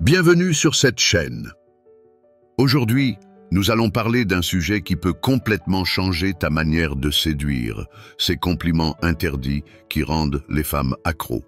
Bienvenue sur cette chaîne. Aujourd'hui, nous allons parler d'un sujet qui peut complètement changer ta manière de séduire, ces compliments interdits qui rendent les femmes accros.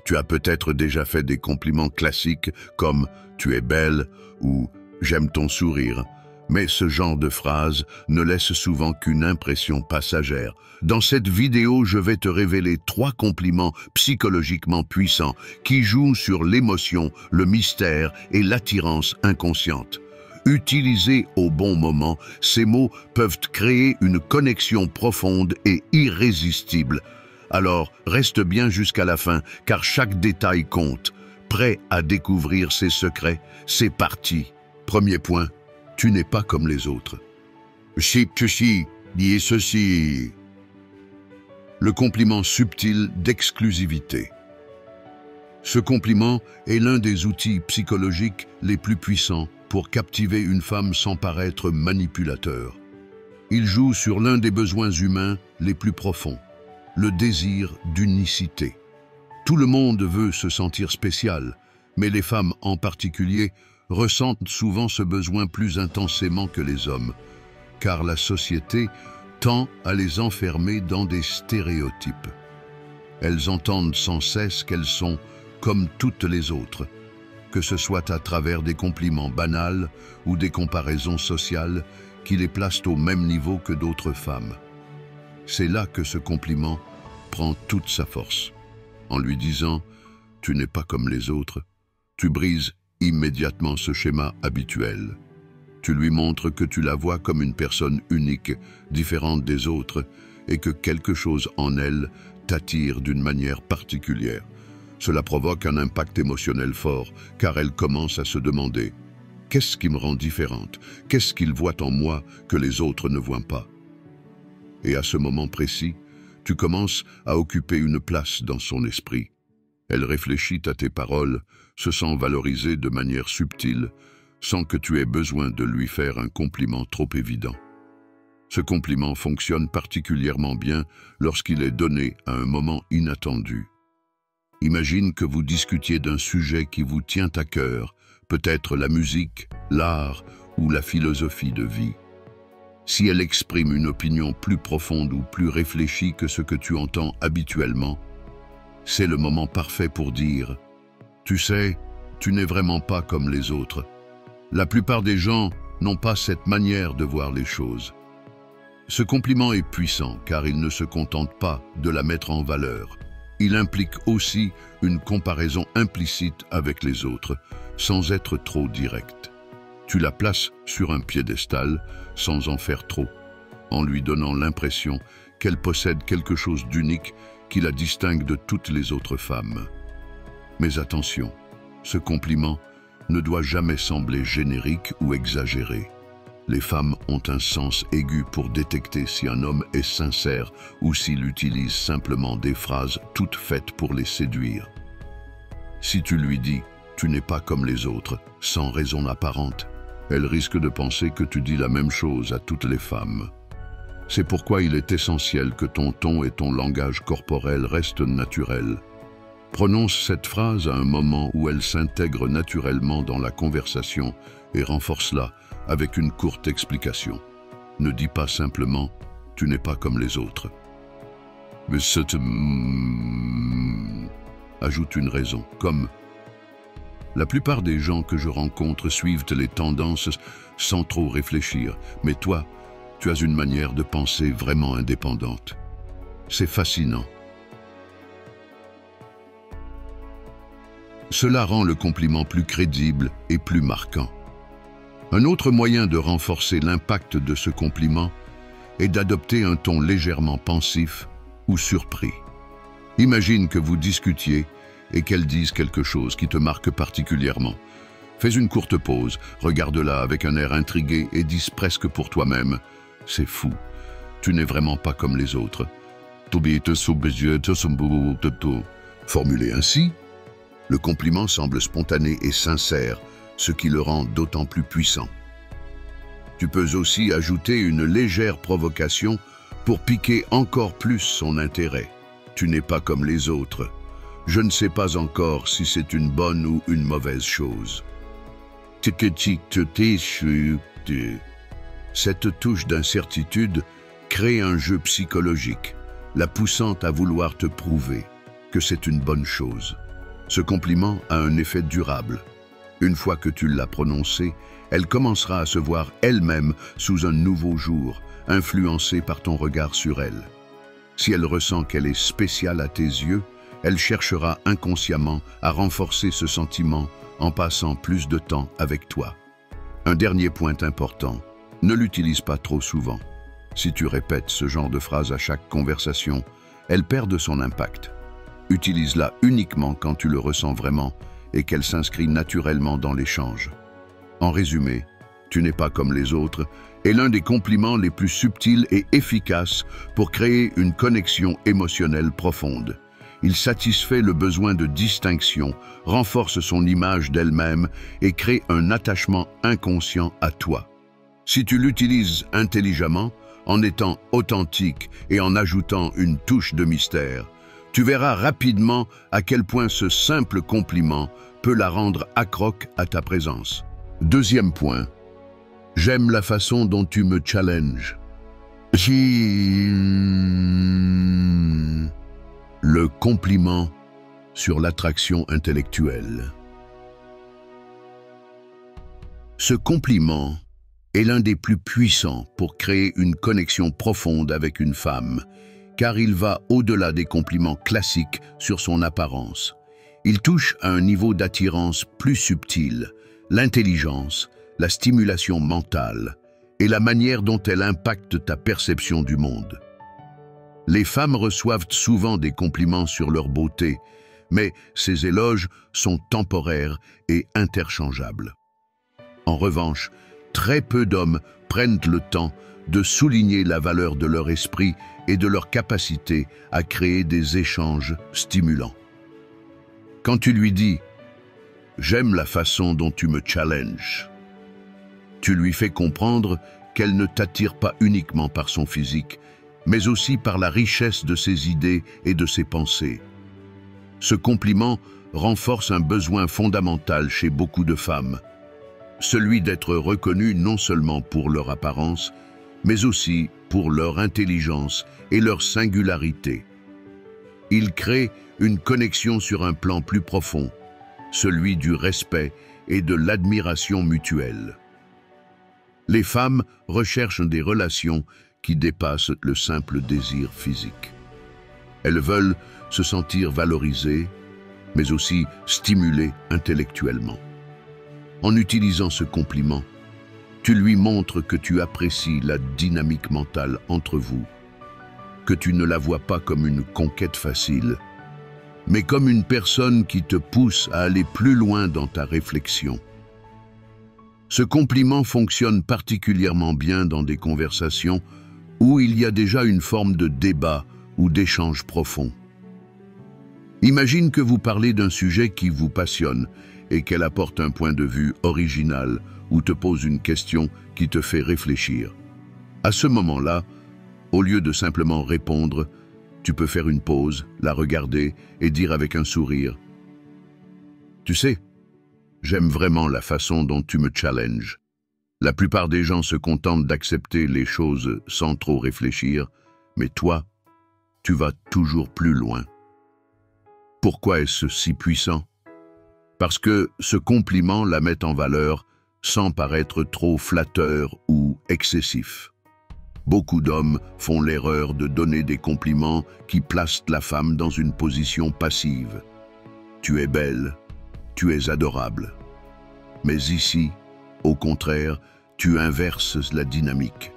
Tu as peut-être déjà fait des compliments classiques comme « tu es belle » ou « j'aime ton sourire », mais ce genre de phrase ne laisse souvent qu'une impression passagère. Dans cette vidéo, je vais te révéler 3 compliments psychologiquement puissants qui jouent sur l'émotion, le mystère et l'attirance inconsciente. Utilisés au bon moment, ces mots peuvent créer une connexion profonde et irrésistible. Alors, reste bien jusqu'à la fin, car chaque détail compte. Prêt à découvrir ses secrets? C'est parti. Premier point. Tu n'es pas comme les autres. Ceci, dis ceci. Le compliment subtil d'exclusivité. Ce compliment est l'un des outils psychologiques les plus puissants pour captiver une femme sans paraître manipulateur. Il joue sur l'un des besoins humains les plus profonds, le désir d'unicité. Tout le monde veut se sentir spécial, mais les femmes en particulier ressentent souvent ce besoin plus intensément que les hommes, car la société tend à les enfermer dans des stéréotypes. Elles entendent sans cesse qu'elles sont comme toutes les autres, que ce soit à travers des compliments banals ou des comparaisons sociales qui les placent au même niveau que d'autres femmes. C'est là que ce compliment prend toute sa force. En lui disant « tu n'es pas comme les autres », tu brises immédiatement ce schéma habituel. Tu lui montres que tu la vois comme une personne unique, différente des autres, et que quelque chose en elle t'attire d'une manière particulière. Cela provoque un impact émotionnel fort, car elle commence à se demander « Qu'est-ce qui me rend différente? Qu'est-ce qu'il voit en moi que les autres ne voient pas ?» Et à ce moment précis, tu commences à occuper une place dans son esprit. Elle réfléchit à tes paroles, se sent valorisée de manière subtile, sans que tu aies besoin de lui faire un compliment trop évident. Ce compliment fonctionne particulièrement bien lorsqu'il est donné à un moment inattendu. Imagine que vous discutiez d'un sujet qui vous tient à cœur, peut-être la musique, l'art ou la philosophie de vie. Si elle exprime une opinion plus profonde ou plus réfléchie que ce que tu entends habituellement, c'est le moment parfait pour dire « Tu sais, tu n'es vraiment pas comme les autres. La plupart des gens n'ont pas cette manière de voir les choses. » Ce compliment est puissant car il ne se contente pas de la mettre en valeur. Il implique aussi une comparaison implicite avec les autres, sans être trop direct. Tu la places sur un piédestal sans en faire trop, en lui donnant l'impression qu'elle possède quelque chose d'unique qui la distingue de toutes les autres femmes. Mais attention, ce compliment ne doit jamais sembler générique ou exagéré. Les femmes ont un sens aigu pour détecter si un homme est sincère ou s'il utilise simplement des phrases toutes faites pour les séduire. Si tu lui dis « tu n'es pas comme les autres » sans raison apparente, elle risque de penser que tu dis la même chose à toutes les femmes. C'est pourquoi il est essentiel que ton ton et ton langage corporel restent naturels. Prononce cette phrase à un moment où elle s'intègre naturellement dans la conversation et renforce-la avec une courte explication. Ne dis pas simplement « tu n'es pas comme les autres ». Mais ajoute une raison, comme « La plupart des gens que je rencontre suivent les tendances sans trop réfléchir, mais toi, tu as une manière de penser vraiment indépendante. C'est fascinant. » Cela rend le compliment plus crédible et plus marquant. Un autre moyen de renforcer l'impact de ce compliment est d'adopter un ton légèrement pensif ou surpris. Imagine que vous discutiez et qu'elle dise quelque chose qui te marque particulièrement. Fais une courte pause, regarde-la avec un air intrigué et dis presque pour toi-même « C'est fou, tu n'es vraiment pas comme les autres. » Formulé ainsi, le compliment semble spontané et sincère, ce qui le rend d'autant plus puissant. Tu peux aussi ajouter une légère provocation pour piquer encore plus son intérêt. Tu n'es pas comme les autres. Je ne sais pas encore si c'est une bonne ou une mauvaise chose. Cette touche d'incertitude crée un jeu psychologique, la poussant à vouloir te prouver que c'est une bonne chose. Ce compliment a un effet durable. Une fois que tu l'as prononcé, elle commencera à se voir elle-même sous un nouveau jour, influencée par ton regard sur elle. Si elle ressent qu'elle est spéciale à tes yeux, elle cherchera inconsciemment à renforcer ce sentiment en passant plus de temps avec toi. Un dernier point important, ne l'utilise pas trop souvent. Si tu répètes ce genre de phrase à chaque conversation, elle perd de son impact. Utilise-la uniquement quand tu le ressens vraiment et qu'elle s'inscrit naturellement dans l'échange. En résumé, tu n'es pas comme les autres est l'un des compliments les plus subtils et efficaces pour créer une connexion émotionnelle profonde. Il satisfait le besoin de distinction, renforce son image d'elle-même et crée un attachement inconscient à toi. Si tu l'utilises intelligemment, en étant authentique et en ajoutant une touche de mystère, tu verras rapidement à quel point ce simple compliment peut la rendre accroque à ta présence. Deuxième point, j'aime la façon dont tu me challenges. Le compliment sur l'attraction intellectuelle. Ce compliment est l'un des plus puissants pour créer une connexion profonde avec une femme, car il va au-delà des compliments classiques sur son apparence. Il touche à un niveau d'attirance plus subtil, l'intelligence, la stimulation mentale et la manière dont elle impacte ta perception du monde. Les femmes reçoivent souvent des compliments sur leur beauté, mais ces éloges sont temporaires et interchangeables. En revanche, très peu d'hommes prennent le temps de souligner la valeur de leur esprit et de leur capacité à créer des échanges stimulants. Quand tu lui dis « J'aime la façon dont tu me challenges », tu lui fais comprendre qu'elle ne t'attire pas uniquement par son physique, mais aussi par la richesse de ses idées et de ses pensées. Ce compliment renforce un besoin fondamental chez beaucoup de femmes, celui d'être reconnues non seulement pour leur apparence, mais aussi pour leur intelligence et leur singularité. Il crée une connexion sur un plan plus profond, celui du respect et de l'admiration mutuelle. Les femmes recherchent des relations qui dépassent le simple désir physique. Elles veulent se sentir valorisées, mais aussi stimulées intellectuellement. En utilisant ce compliment, tu lui montres que tu apprécies la dynamique mentale entre vous, que tu ne la vois pas comme une conquête facile, mais comme une personne qui te pousse à aller plus loin dans ta réflexion. Ce compliment fonctionne particulièrement bien dans des conversations où il y a déjà une forme de débat ou d'échange profond. Imagine que vous parlez d'un sujet qui vous passionne et qu'elle apporte un point de vue original ou te pose une question qui te fait réfléchir. À ce moment-là, au lieu de simplement répondre, tu peux faire une pause, la regarder et dire avec un sourire « Tu sais, j'aime vraiment la façon dont tu me challenges. La plupart des gens se contentent d'accepter les choses sans trop réfléchir, mais toi, tu vas toujours plus loin. Pourquoi est-ce si puissant? Parce que ce compliment la met en valeur sans paraître trop flatteur ou excessif. Beaucoup d'hommes font l'erreur de donner des compliments qui placent la femme dans une position passive. Tu es belle, tu es adorable. Mais ici, au contraire, tu inverses la dynamique.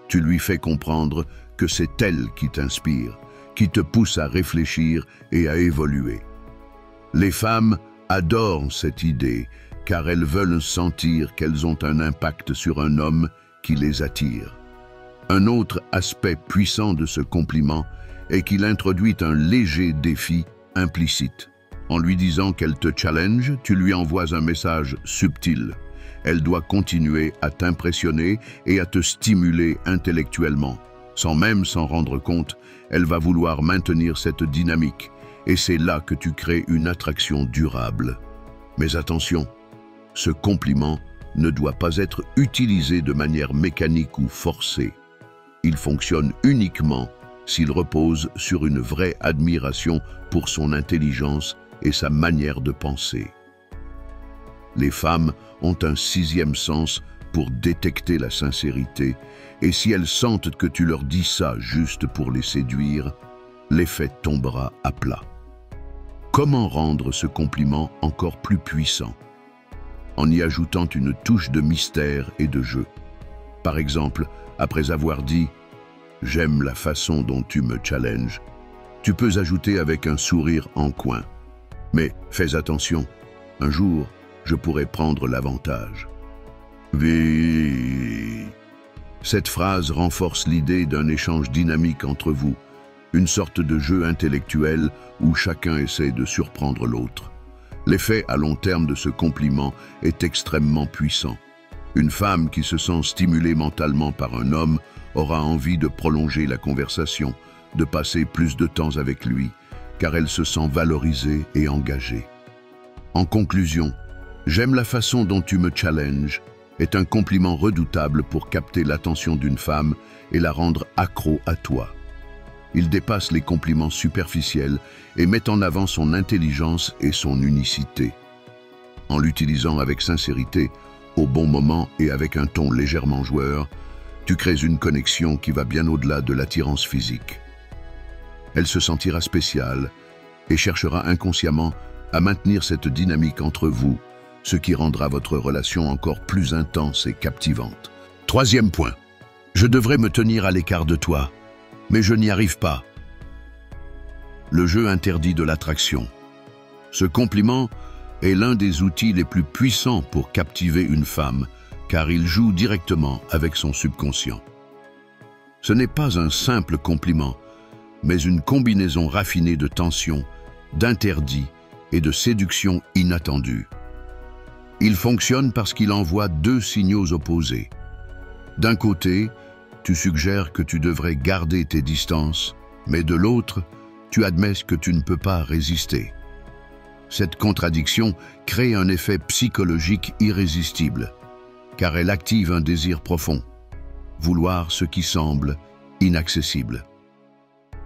Tu lui fais comprendre que c'est elle qui t'inspire, qui te pousse à réfléchir et à évoluer. Les femmes adorent cette idée car elles veulent sentir qu'elles ont un impact sur un homme qui les attire. Un autre aspect puissant de ce compliment est qu'il introduit un léger défi implicite. En lui disant qu'elle te challenge, tu lui envoies un message subtil. Elle doit continuer à t'impressionner et à te stimuler intellectuellement. Sans même s'en rendre compte, elle va vouloir maintenir cette dynamique. Et c'est là que tu crées une attraction durable. Mais attention, Ce compliment ne doit pas être utilisé de manière mécanique ou forcée. Il fonctionne uniquement s'il repose sur une vraie admiration pour son intelligence et sa manière de penser. Les femmes ont un sixième sens pour détecter la sincérité, et si elles sentent que tu leur dis ça juste pour les séduire, l'effet tombera à plat. Comment rendre ce compliment encore plus puissant? En y ajoutant une touche de mystère et de jeu. Par exemple, après avoir dit « J'aime la façon dont tu me challenges », tu peux ajouter avec un sourire en coin. Mais fais attention, un jour, je pourrais prendre l'avantage. Oui. Cette phrase renforce l'idée d'un échange dynamique entre vous, une sorte de jeu intellectuel où chacun essaie de surprendre l'autre. L'effet à long terme de ce compliment est extrêmement puissant. Une femme qui se sent stimulée mentalement par un homme aura envie de prolonger la conversation, de passer plus de temps avec lui, car elle se sent valorisée et engagée. En conclusion, « J'aime la façon dont tu me challenges » est un compliment redoutable pour capter l'attention d'une femme et la rendre accro à toi. Il dépasse les compliments superficiels et met en avant son intelligence et son unicité. En l'utilisant avec sincérité, au bon moment et avec un ton légèrement joueur, tu crées une connexion qui va bien au-delà de l'attirance physique. Elle se sentira spéciale et cherchera inconsciemment à maintenir cette dynamique entre vous, ce qui rendra votre relation encore plus intense et captivante. Troisième point. Je devrais me tenir à l'écart de toi, mais je n'y arrive pas. Le jeu interdit de l'attraction. Ce compliment est l'un des outils les plus puissants pour captiver une femme, car il joue directement avec son subconscient. Ce n'est pas un simple compliment, mais une combinaison raffinée de tension, d'interdits et de séduction inattendue. Il fonctionne parce qu'il envoie deux signaux opposés. D'un côté, tu suggères que tu devrais garder tes distances, mais de l'autre, tu admets que tu ne peux pas résister. Cette contradiction crée un effet psychologique irrésistible, car elle active un désir profond, vouloir ce qui semble inaccessible.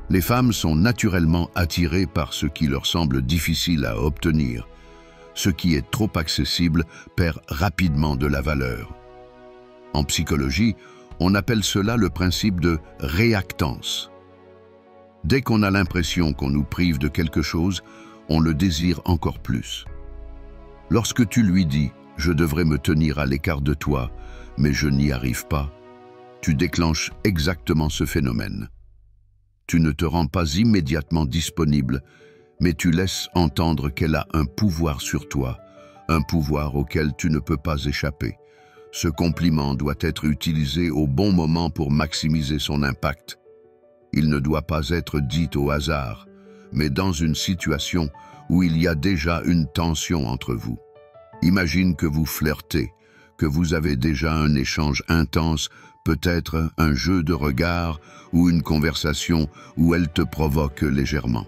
Les femmes sont naturellement attirées par ce qui leur semble difficile à obtenir. Ce qui est trop accessible perd rapidement de la valeur. En psychologie, on appelle cela le principe de réactance. Dès qu'on a l'impression qu'on nous prive de quelque chose, on le désire encore plus. Lorsque tu lui dis « je devrais me tenir à l'écart de toi, mais je n'y arrive pas », tu déclenches exactement ce phénomène. Tu ne te rends pas immédiatement disponible, mais tu laisses entendre qu'elle a un pouvoir sur toi, un pouvoir auquel tu ne peux pas échapper. Ce compliment doit être utilisé au bon moment pour maximiser son impact. Il ne doit pas être dit au hasard, mais dans une situation où il y a déjà une tension entre vous. Imagine que vous flirtez, que vous avez déjà un échange intense, peut-être un jeu de regard ou une conversation où elle te provoque légèrement.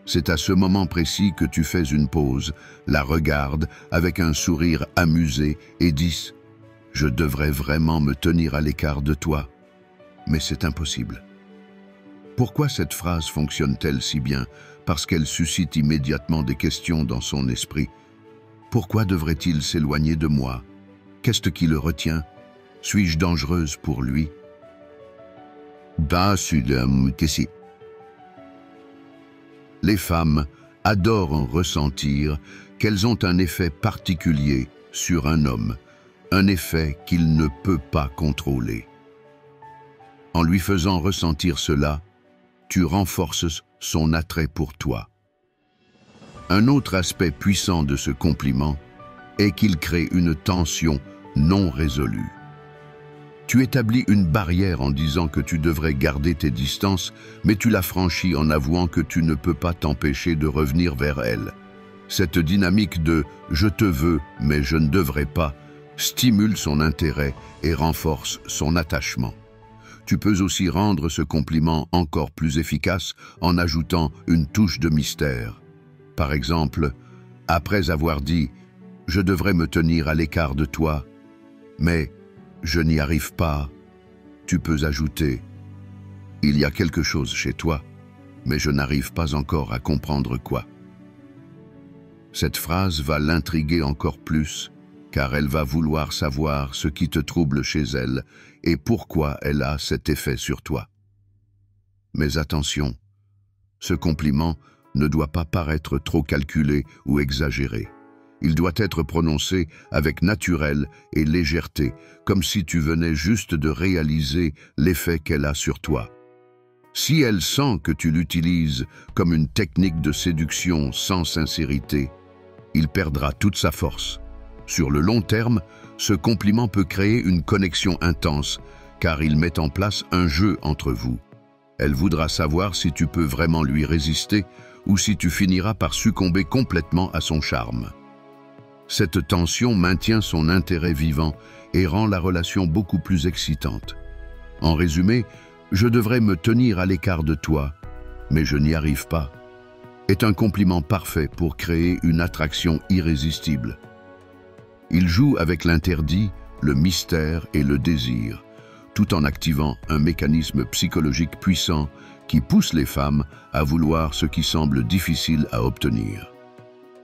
C'est à ce moment précis que tu fais une pause, la regardes avec un sourire amusé et dis « Je devrais vraiment me tenir à l'écart de toi, mais c'est impossible ». Pourquoi cette phrase fonctionne-t-elle si bien? Parce qu'elle suscite immédiatement des questions dans son esprit. Pourquoi devrait-il s'éloigner de moi? Qu'est-ce qui le retient? Suis-je dangereuse pour lui? Les femmes adorent ressentir qu'elles ont un effet particulier sur un homme, un effet qu'il ne peut pas contrôler. En lui faisant ressentir cela, tu renforces son attrait pour toi. Un autre aspect puissant de ce compliment est qu'il crée une tension non résolue. Tu établis une barrière en disant que tu devrais garder tes distances, mais tu la franchis en avouant que tu ne peux pas t'empêcher de revenir vers elle. Cette dynamique de « je te veux, mais je ne devrais pas » stimule son intérêt et renforce son attachement. Tu peux aussi rendre ce compliment encore plus efficace en ajoutant une touche de mystère. Par exemple, après avoir dit Je devrais me tenir à l'écart de toi, mais je n'y arrive pas. Tu peux ajouter, il y a quelque chose chez toi, mais je n'arrive pas encore à comprendre quoi. Cette phrase va l'intriguer encore plus, car elle va vouloir savoir ce qui te trouble chez elle et pourquoi elle a cet effet sur toi. Mais attention, ce compliment ne doit pas paraître trop calculé ou exagéré. Il doit être prononcé avec naturel et légèreté, comme si tu venais juste de réaliser l'effet qu'elle a sur toi. Si elle sent que tu l'utilises comme une technique de séduction sans sincérité, il perdra toute sa force. Sur le long terme, ce compliment peut créer une connexion intense, car il met en place un jeu entre vous. Elle voudra savoir si tu peux vraiment lui résister ou si tu finiras par succomber complètement à son charme. Cette tension maintient son intérêt vivant et rend la relation beaucoup plus excitante. En résumé, je devrais me tenir à l'écart de toi, mais je n'y arrive pas, est un compliment parfait pour créer une attraction irrésistible. Il joue avec l'interdit, le mystère et le désir, tout en activant un mécanisme psychologique puissant qui pousse les femmes à vouloir ce qui semble difficile à obtenir.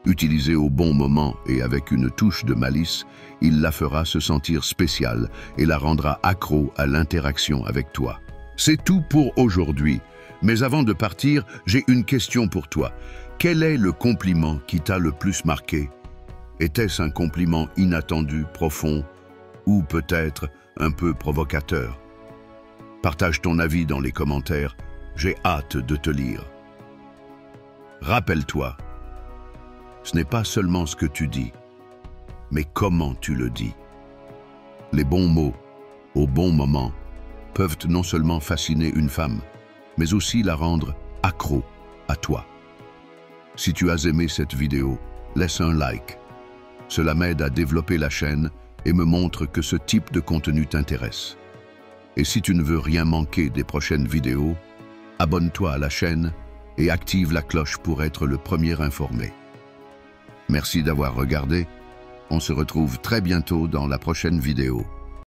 Utilisé au bon moment et avec une touche de malice, il la fera se sentir spéciale et la rendra accro à l'interaction avec toi. C'est tout pour aujourd'hui, mais avant de partir, j'ai une question pour toi. Quel est le compliment qui t'a le plus marqué? Était-ce un compliment inattendu, profond, ou peut-être un peu provocateur? Partage ton avis dans les commentaires, j'ai hâte de te lire. Rappelle-toi, ce n'est pas seulement ce que tu dis, mais comment tu le dis. Les bons mots, au bon moment, peuvent non seulement fasciner une femme, mais aussi la rendre accro à toi. Si tu as aimé cette vidéo, laisse un like. Cela m'aide à développer la chaîne et me montre que ce type de contenu t'intéresse. Et si tu ne veux rien manquer des prochaines vidéos, abonne-toi à la chaîne et active la cloche pour être le premier informé. Merci d'avoir regardé. On se retrouve très bientôt dans la prochaine vidéo.